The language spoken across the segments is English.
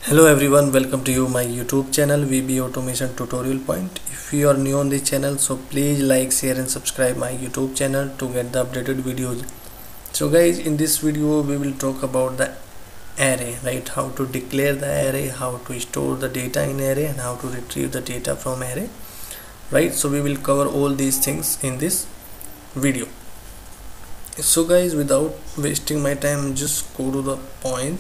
Hello everyone, welcome to my YouTube channel VB Automation Tutorial Point. If you are new on the channel, so please like, share and subscribe my YouTube channel to get the updated videos. So guys, in this video we will talk about the array, right? How to declare the array, how to store the data in array and how to retrieve the data from array, right? So we will cover all these things in this video. So guys, without wasting my time, just go to the point.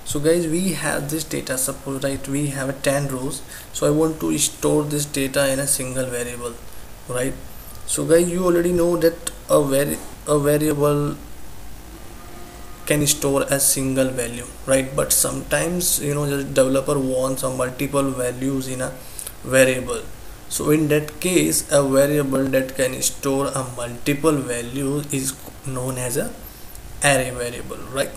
So guys, we have this data, suppose, right, we have 10 rows. So I want to store this data in a single variable, right? So guys, you already know that a variable can store a single value, right? But sometimes the developer wants a multiple values in a variable. So in that case, a variable that can store a multiple value is known as a array variable, right?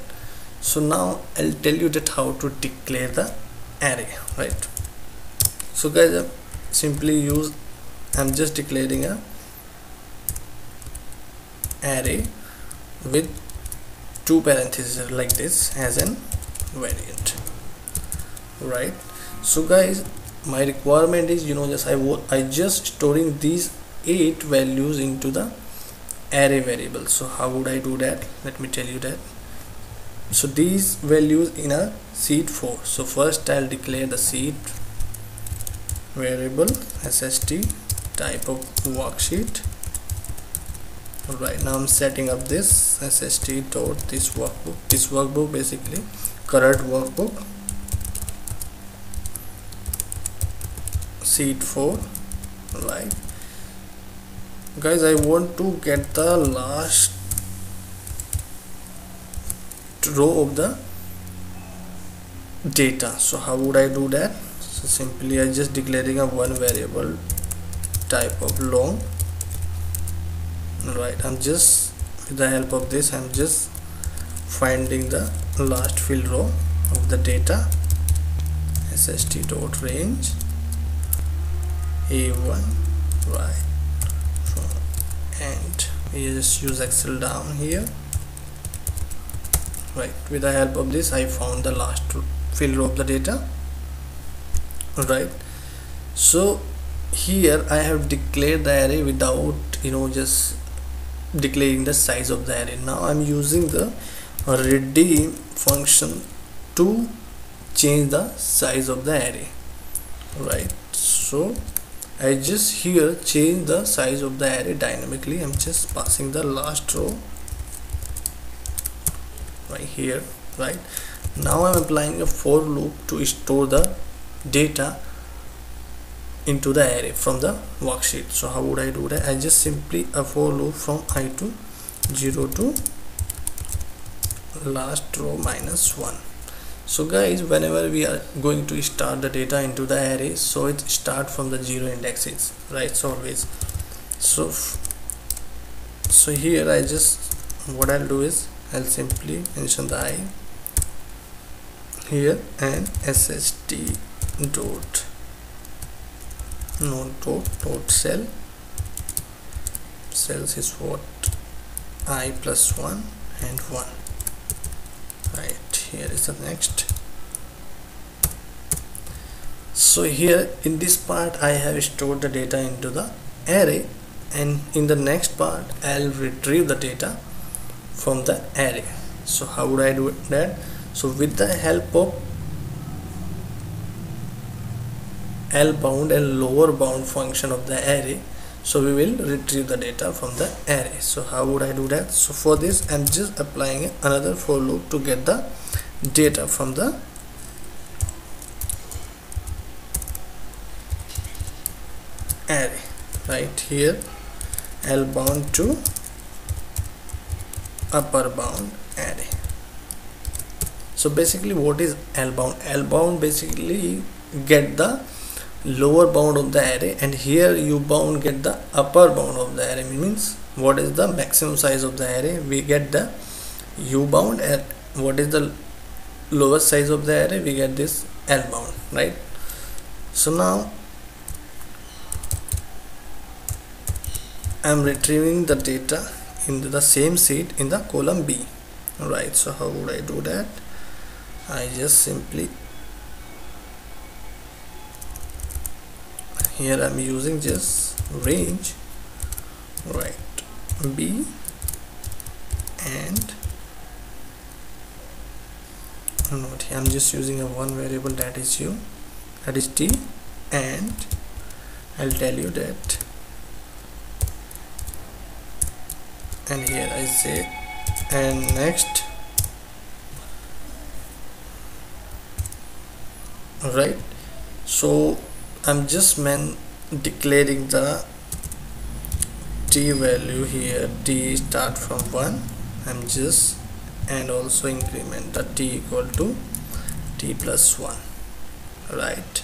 So now I'll tell you that how to declare the array, right? So guys, I'm just declaring a array with two parentheses like this as an variant, right? So guys, my requirement is I just storing these 8 values into the array variable. So how would I do that? Let me tell you that. So these values in a seed 4. So first I'll declare the seed variable sst type of worksheet. Right now I'm setting up this sst dot this workbook basically current workbook seed 4, right? Guys, I want to get the last row of the data. So how would I do that? So simply I just declaring a one variable type of long, right? I'm just, with the help of this, I'm just finding the last field row of the data sst dot range a1, right? And we just use Excel down here, right? With the help of this I found the last field row of the data, right? So here I have declared the array without just declaring the size of the array. Now I'm using the redeem function to change the size of the array, right? So I just here change the size of the array dynamically. I'm just passing the last row right here, right? Now I'm applying a for loop to store the data into the array from the worksheet. So how would I do that? I just simply a for loop from I to 0 to last row minus 1. So guys, whenever we are going to start the data into the array, so it start from the 0 indexes, right? So always, so here I just, what I'll do is I'll simply mention the I here and sst dot dot cells is what I plus 1 and 1, right? Here is the next. So here in this part I have stored the data into the array, and in the next part I'll retrieve the data from the array. So how would I do that? So with the help of L bound and lower bound function of the array, so we will retrieve the data from the array. So how would I do that? So for this I'm just applying another for loop to get the data from the array, right? Here L bound to upper bound array. So basically what is L bound? L bound basically get the lower bound of the array, and here U bound get the upper bound of the array. Means what is the maximum size of the array, we get the U bound, and what is the lowest size of the array, we get this L bound, right? So now I'm retrieving the data into the same seed in the column B, right? So how would I do that? I just simply here I'm using just range, right, b, and note here I'm just using a one variable, that is t, and I'll tell you that, and here I say, and next, right. So I'm just declaring the t value here, t start from 1, I'm just, and also increment the t equal to t plus 1, right.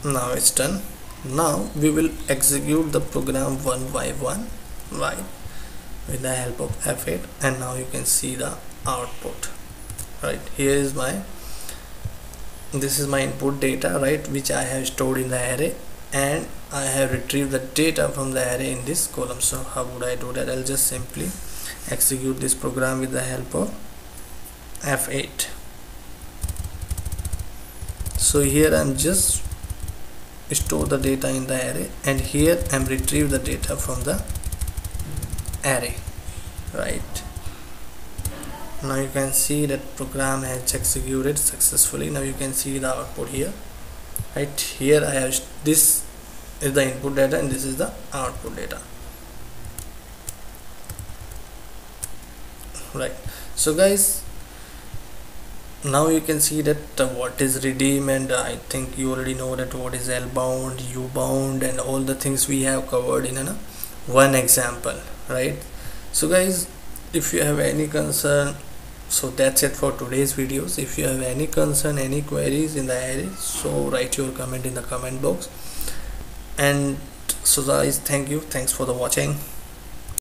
Now it's done. Now we will execute the program one by one, right, with the help of F8, and now you can see the output, right. Here is this is my input data, right, which I have stored in the array, and I have retrieved the data from the array in this column. So how would I do that? I'll just simply execute this program with the help of F8. So here I'm just store the data in the array, and here I'm retrieve the data from the array, right. Now you can see that program has executed successfully. Now you can see the output here, right. Here I have, this is the input data and this is the output data, right. So guys, now you can see that what is redeem, and I think you already know that what is L bound, U bound, and all the things we have covered in one example, right. So guys, if you have any concern, so that's it for today's videos. If you have any concern, any queries in the array, so write your comment in the comment box. And so guys, thanks for the watching.